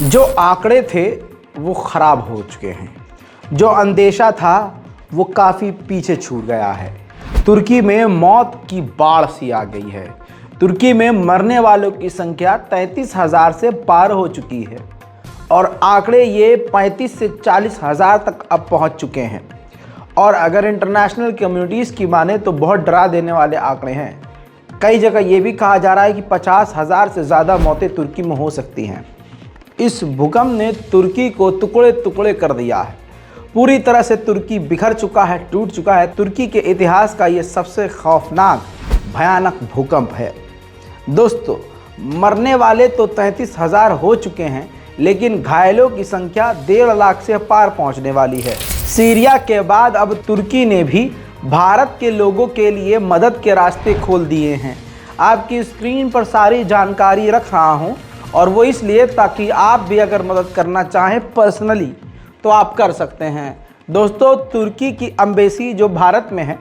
जो आंकड़े थे वो ख़राब हो चुके हैं, जो अंदेशा था वो काफ़ी पीछे छूट गया है। तुर्की में मौत की बाढ़ सी आ गई है। तुर्की में मरने वालों की संख्या 33,000 से पार हो चुकी है और आंकड़े ये 35 से 40,000 तक अब पहुंच चुके हैं। और अगर इंटरनेशनल कम्युनिटीज़ की माने तो बहुत डरा देने वाले आंकड़े हैं। कई जगह ये भी कहा जा रहा है कि 50,000 से ज़्यादा मौतें तुर्की में हो सकती हैं। इस भूकंप ने तुर्की को टुकड़े टुकड़े कर दिया है। पूरी तरह से तुर्की बिखर चुका है, टूट चुका है। तुर्की के इतिहास का ये सबसे खौफनाक भयानक भूकंप है। दोस्तों, मरने वाले तो 33,000 हो चुके हैं, लेकिन घायलों की संख्या 1.5 लाख से पार पहुंचने वाली है। सीरिया के बाद अब तुर्की ने भी भारत के लोगों के लिए मदद के रास्ते खोल दिए हैं। आपकी स्क्रीन पर सारी जानकारी रख रहा हूं, और वो इसलिए ताकि आप भी अगर मदद करना चाहें पर्सनली तो आप कर सकते हैं। दोस्तों, तुर्की की एम्बेसी जो भारत में है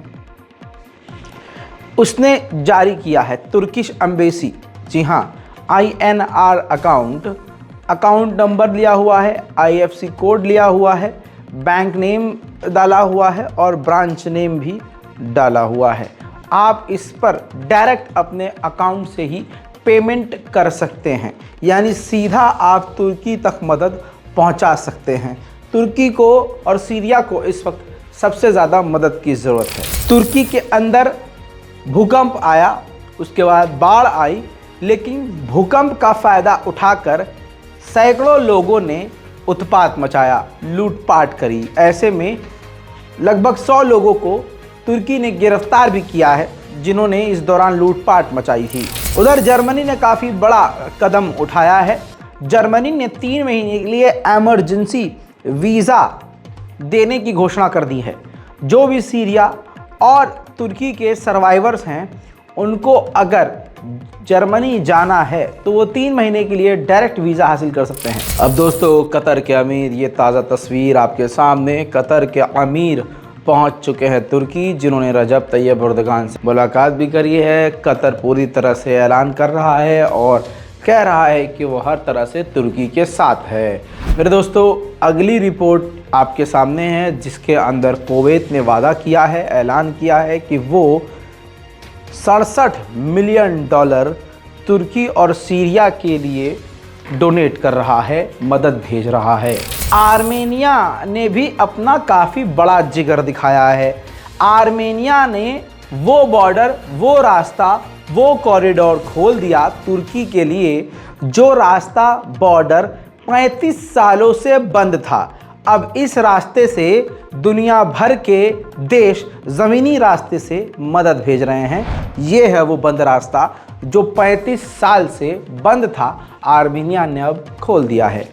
उसने जारी किया है, तुर्किश एम्बेसी, जी हाँ, INR अकाउंट नंबर लिया हुआ है, IFSC कोड लिया हुआ है, बैंक नेम डाला हुआ है और ब्रांच नेम भी डाला हुआ है। आप इस पर डायरेक्ट अपने अकाउंट से ही पेमेंट कर सकते हैं, यानी सीधा आप तुर्की तक मदद पहुंचा सकते हैं। तुर्की को और सीरिया को इस वक्त सबसे ज़्यादा मदद की ज़रूरत है। तुर्की के अंदर भूकंप आया, उसके बाद बाढ़ आई, लेकिन भूकंप का फ़ायदा उठाकर सैकड़ों लोगों ने उत्पात मचाया, लूटपाट करी। ऐसे में लगभग 100 लोगों को तुर्की ने गिरफ्तार भी किया है, जिन्होंने इस दौरान लूटपाट मचाई थी। उधर जर्मनी ने काफ़ी बड़ा कदम उठाया है। जर्मनी ने 3 महीने के लिए इमरजेंसी वीज़ा देने की घोषणा कर दी है। जो भी सीरिया और तुर्की के सर्वाइवर्स हैं, उनको अगर जर्मनी जाना है तो वो 3 महीने के लिए डायरेक्ट वीज़ा हासिल कर सकते हैं। अब दोस्तों, कतर के अमीर, ये ताज़ा तस्वीर आपके सामने, कतर के अमीर पहुंच चुके हैं तुर्की, जिन्होंने रजब तैयब एर्दोगान से मुलाकात भी करी है। कतर पूरी तरह से ऐलान कर रहा है और कह रहा है कि वो हर तरह से तुर्की के साथ है। मेरे दोस्तों, अगली रिपोर्ट आपके सामने है, जिसके अंदर कुवैत ने वादा किया है, ऐलान किया है कि वो $67 मिलियन तुर्की और सीरिया के लिए डोनेट कर रहा है, मदद भेज रहा है। आर्मेनिया ने भी अपना काफ़ी बड़ा जिगर दिखाया है। आर्मेनिया ने वो बॉर्डर, वो रास्ता, वो कॉरिडोर खोल दिया तुर्की के लिए, जो रास्ता बॉर्डर 35 सालों से बंद था। अब इस रास्ते से दुनिया भर के देश ज़मीनी रास्ते से मदद भेज रहे हैं। ये है वो बंद रास्ता जो 35 साल से बंद था, आर्मेनिया ने अब खोल दिया है।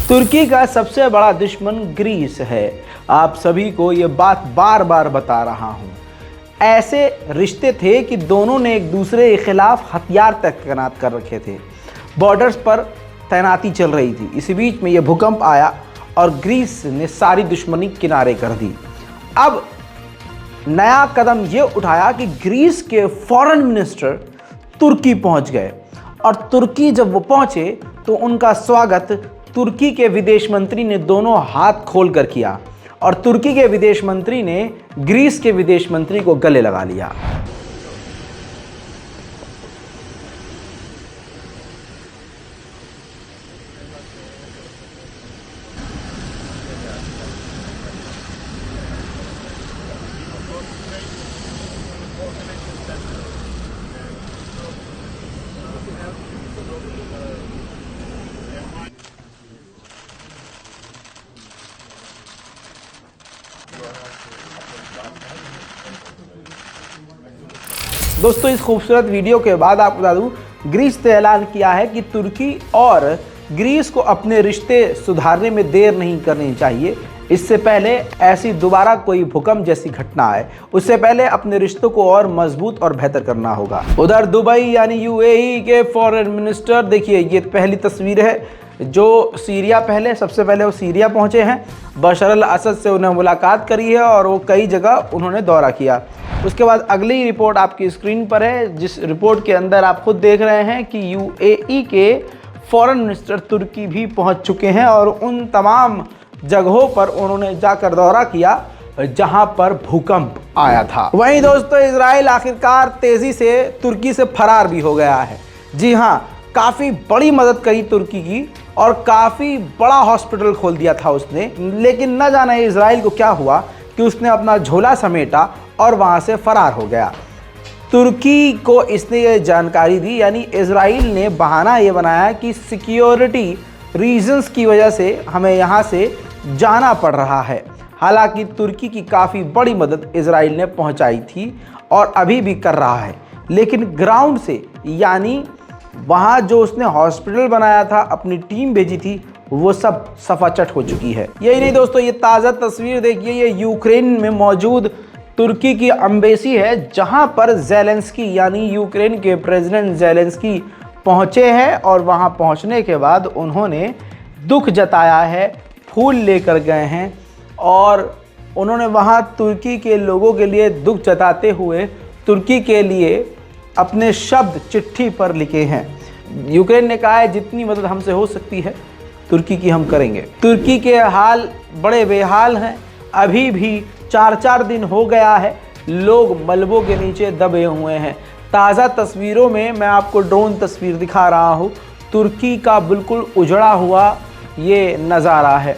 तुर्की का सबसे बड़ा दुश्मन ग्रीस है। आप सभी को ये बात बार बार बता रहा हूँ। ऐसे रिश्ते थे कि दोनों ने एक दूसरे के खिलाफ हथियार तक तैनात कर रखे थे, बॉर्डर्स पर तैनाती चल रही थी। इसी बीच में यह भूकंप आया और ग्रीस ने सारी दुश्मनी किनारे कर दी। अब नया कदम ये उठाया कि ग्रीस के फॉरेन मिनिस्टर तुर्की पहुंच गए, और तुर्की जब वो पहुंचे तो उनका स्वागत तुर्की के विदेश मंत्री ने दोनों हाथ खोलकर किया और तुर्की के विदेश मंत्री ने ग्रीस के विदेश मंत्री को गले लगा लिया। दोस्तों, इस खूबसूरत वीडियो के बाद आपको बता दूं, ग्रीस ने ऐलान किया है कि तुर्की और ग्रीस को अपने रिश्ते सुधारने में देर नहीं करनी चाहिए। इससे पहले ऐसी दोबारा कोई भूकंप जैसी घटना आए, उससे पहले अपने रिश्तों को और मजबूत और बेहतर करना होगा। उधर दुबई यानी यूएई के फॉरेन मिनिस्टर, देखिए ये पहली तस्वीर है जो सीरिया सबसे पहले वो सीरिया पहुंचे हैं। बशर अल असद से उन्हें मुलाकात करी है और वो कई जगह उन्होंने दौरा किया। उसके बाद अगली रिपोर्ट आपकी स्क्रीन पर है, जिस रिपोर्ट के अंदर आप खुद देख रहे हैं कि यूएई के फॉरेन मिनिस्टर तुर्की भी पहुंच चुके हैं और उन तमाम जगहों पर उन्होंने जाकर दौरा किया जहां पर भूकंप आया था। वहीं दोस्तों, इजराइल आखिरकार तेजी से तुर्की से फरार भी हो गया है। जी हां, काफ़ी बड़ी मदद करी तुर्की की और काफ़ी बड़ा हॉस्पिटल खोल दिया था उसने, लेकिन न जाने इजराइल को क्या हुआ कि उसने अपना झोला समेटा और वहाँ से फरार हो गया। तुर्की को इसने ये जानकारी दी, यानी इजराइल ने बहाना ये बनाया कि सिक्योरिटी रीजंस की वजह से हमें यहाँ से जाना पड़ रहा है। हालांकि तुर्की की काफ़ी बड़ी मदद इजराइल ने पहुँचाई थी और अभी भी कर रहा है, लेकिन ग्राउंड से, यानी वहाँ जो उसने हॉस्पिटल बनाया था, अपनी टीम भेजी थी, वो सब सफाचट हो चुकी है। यही नहीं दोस्तों, ये ताज़ा तस्वीर देखिए, ये यूक्रेन में मौजूद तुर्की की एम्बेसी है जहाँ पर ज़ेलेंस्की यानी यूक्रेन के प्रेसिडेंट ज़ेलेंस्की पहुँचे हैं और वहाँ पहुँचने के बाद उन्होंने दुख जताया है, फूल लेकर गए हैं और उन्होंने वहाँ तुर्की के लोगों के लिए दुख जताते हुए तुर्की के लिए अपने शब्द चिट्ठी पर लिखे हैं। यूक्रेन ने कहा है जितनी मदद हमसे हो सकती है तुर्की की हम करेंगे। तुर्की के हाल बड़े बेहाल हैं, अभी भी 4-4 दिन हो गया है, लोग मलबों के नीचे दबे हुए हैं। ताज़ा तस्वीरों में मैं आपको ड्रोन तस्वीर दिखा रहा हूँ, तुर्की का बिल्कुल उजड़ा हुआ ये नज़ारा है।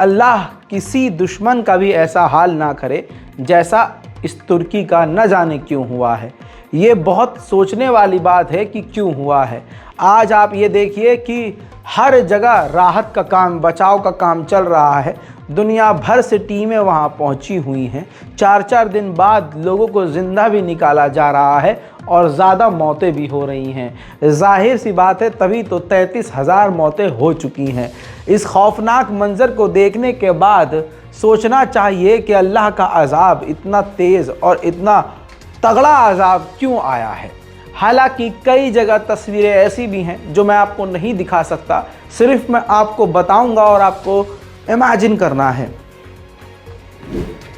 अल्लाह किसी दुश्मन का भी ऐसा हाल ना करे जैसा इस तुर्की का, न जाने क्यों हुआ है। ये बहुत सोचने वाली बात है कि क्यों हुआ है। आज आप ये देखिए कि हर जगह राहत का काम, बचाव का काम चल रहा है। दुनिया भर से टीमें वहाँ पहुँची हुई हैं। 4-4 दिन बाद लोगों को ज़िंदा भी निकाला जा रहा है और ज़्यादा मौतें भी हो रही हैं। जाहिर सी बात है, तभी तो 33,000 मौतें हो चुकी हैं। इस खौफनाक मंज़र को देखने के बाद सोचना चाहिए कि अल्लाह का अज़ाब इतना तेज़ और इतना तगड़ा अज़ाब क्यों आया है। हालांकि कई जगह तस्वीरें ऐसी भी हैं जो मैं आपको नहीं दिखा सकता, सिर्फ मैं आपको बताऊंगा और आपको इमेजिन करना है।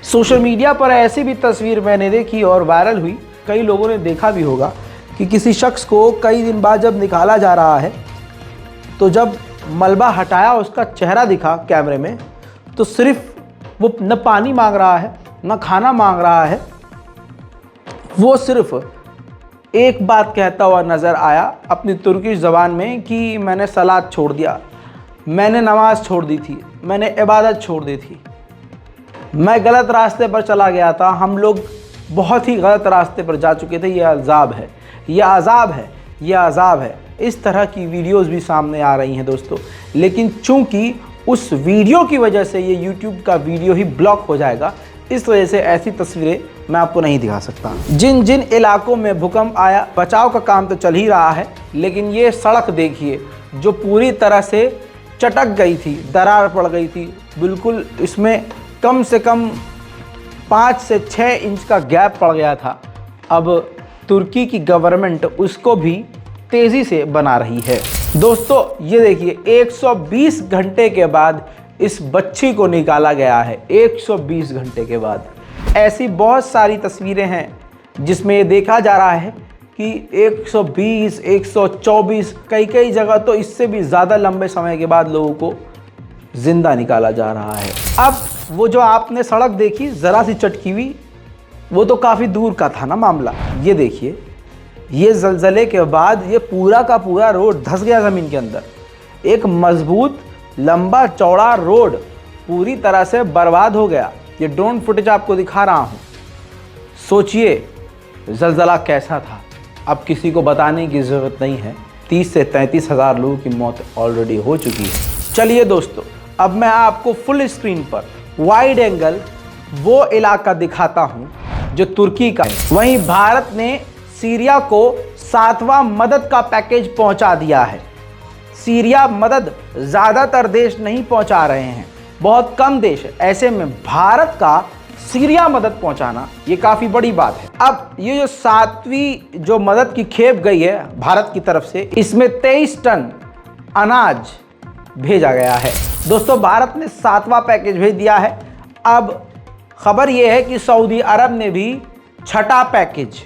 सोशल मीडिया पर ऐसी भी तस्वीर मैंने देखी और वायरल हुई, कई लोगों ने देखा भी होगा कि किसी शख्स को कई दिन बाद जब निकाला जा रहा है तो जब मलबा हटाया उसका चेहरा दिखा कैमरे में, तो सिर्फ वो न पानी मांग रहा है न खाना मांग रहा है, वो सिर्फ एक बात कहता हुआ नज़र आया अपनी तुर्किश ज़बान में कि मैंने सलात छोड़ दिया, मैंने नमाज़ छोड़ दी थी, मैंने इबादत छोड़ दी थी, मैं गलत रास्ते पर चला गया था, हम लोग बहुत ही गलत रास्ते पर जा चुके थे, यह अज़ाब है, यह अज़ाब है, यह अज़ाब है। इस तरह की वीडियोस भी सामने आ रही हैं दोस्तों, लेकिन चूंकि उस वीडियो की वजह से ये यूट्यूब का वीडियो ही ब्लॉक हो जाएगा, इस वजह से ऐसी तस्वीरें मैं आपको नहीं दिखा सकता। जिन जिन इलाकों में भूकंप आया, बचाव का काम तो चल ही रहा है, लेकिन ये सड़क देखिए जो पूरी तरह से चटक गई थी, दरार पड़ गई थी बिल्कुल। इसमें कम से कम 5 से 6 इंच का गैप पड़ गया था। अब तुर्की की गवर्नमेंट उसको भी तेज़ी से बना रही है। दोस्तों ये देखिए, 120 घंटे के बाद इस बच्ची को निकाला गया है। 120 घंटे के बाद। ऐसी बहुत सारी तस्वीरें हैं जिसमें ये देखा जा रहा है कि 120, 124, कई कई जगह तो इससे भी ज़्यादा लंबे समय के बाद लोगों को ज़िंदा निकाला जा रहा है। अब वो जो आपने सड़क देखी ज़रा सी चटकी हुई, वो तो काफ़ी दूर का था ना मामला। ये देखिए, ये ज़लज़ले के बाद ये पूरा का पूरा रोड धंस गया ज़मीन के अंदर। एक मजबूत लंबा चौड़ा रोड पूरी तरह से बर्बाद हो गया। ये ड्रोन फुटेज आपको दिखा रहा हूँ। सोचिए ज़लज़ला कैसा था। अब किसी को बताने की ज़रूरत नहीं है, 30 से 33 हज़ार लोगों की मौत ऑलरेडी हो चुकी है। चलिए दोस्तों, अब मैं आपको फुल स्क्रीन पर वाइड एंगल वो इलाका दिखाता हूँ जो तुर्की का है। वहीं भारत ने सीरिया को 7वां मदद का पैकेज पहुंचा दिया है। सीरिया मदद ज़्यादातर देश नहीं पहुंचा रहे हैं, बहुत कम देश है। ऐसे में भारत का सीरिया मदद पहुंचाना ये काफ़ी बड़ी बात है। अब ये जो 7वीं जो मदद की खेप गई है भारत की तरफ से, इसमें 23 टन अनाज भेजा गया है। दोस्तों, भारत ने 7वां पैकेज भेज दिया है। अब खबर यह है कि सऊदी अरब ने भी 6ठा पैकेज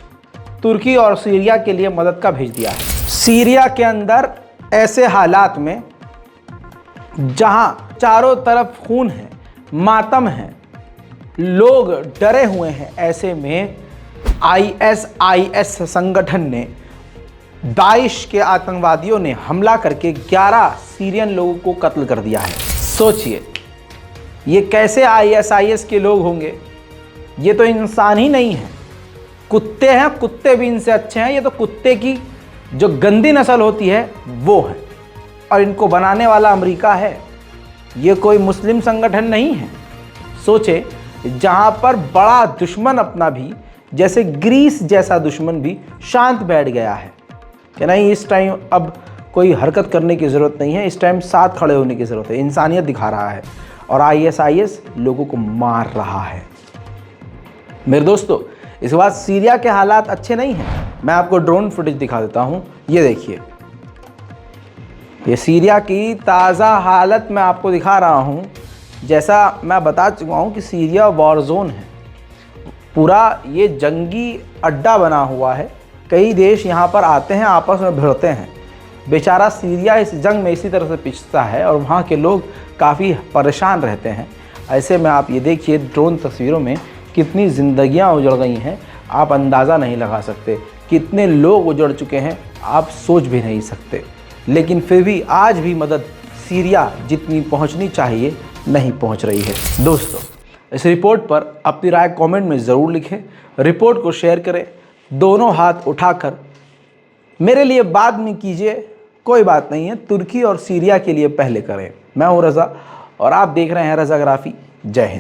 तुर्की और सीरिया के लिए मदद का भेज दिया है। सीरिया के अंदर ऐसे हालात में जहां चारों तरफ खून है, मातम है, लोग डरे हुए हैं, ऐसे में ISIS संगठन ने, दाइश के आतंकवादियों ने हमला करके 11 सीरियन लोगों को कत्ल कर दिया है। सोचिए ये कैसे ISIS के लोग होंगे। ये तो इंसान ही नहीं है, कुत्ते हैं। कुत्ते भी इनसे अच्छे हैं। ये तो कुत्ते की जो गंदी नस्ल होती है वो है, और इनको बनाने वाला अमेरिका है। ये कोई मुस्लिम संगठन नहीं है। सोचे, जहां पर बड़ा दुश्मन अपना भी, जैसे ग्रीस जैसा दुश्मन भी शांत बैठ गया है कि नहीं, इस टाइम अब कोई हरकत करने की ज़रूरत नहीं है, इस टाइम साथ खड़े होने की ज़रूरत है। इंसानियत दिखा रहा है और ISIS लोगों को मार रहा है। मेरे दोस्तों, इसके बाद सीरिया के हालात अच्छे नहीं हैं। मैं आपको ड्रोन फुटेज दिखा देता हूँ। ये देखिए, ये सीरिया की ताज़ा हालत मैं आपको दिखा रहा हूँ। जैसा मैं बता चुका हूँ कि सीरिया वॉर जोन है, पूरा ये जंगी अड्डा बना हुआ है। कई देश यहाँ पर आते हैं, आपस में भिड़ते हैं। बेचारा सीरिया इस जंग में इसी तरह से पिछता है और वहाँ के लोग काफ़ी परेशान रहते हैं। ऐसे में आप ये देखिए ड्रोन तस्वीरों में कितनी ज़िंदगियाँ उजड़ गई हैं, आप अंदाज़ा नहीं लगा सकते। कितने लोग उजड़ चुके हैं आप सोच भी नहीं सकते। लेकिन फिर भी आज भी मदद सीरिया जितनी पहुंचनी चाहिए नहीं पहुंच रही है। दोस्तों, इस रिपोर्ट पर अपनी राय कमेंट में ज़रूर लिखें, रिपोर्ट को शेयर करें, दोनों हाथ उठाकर मेरे लिए बाद में कीजिए, कोई बात नहीं है। तुर्की और सीरिया के लिए पहले करें। मैं हूं रज़ा और आप देख रहे हैं रज़ाग्राफी। जय हिंद।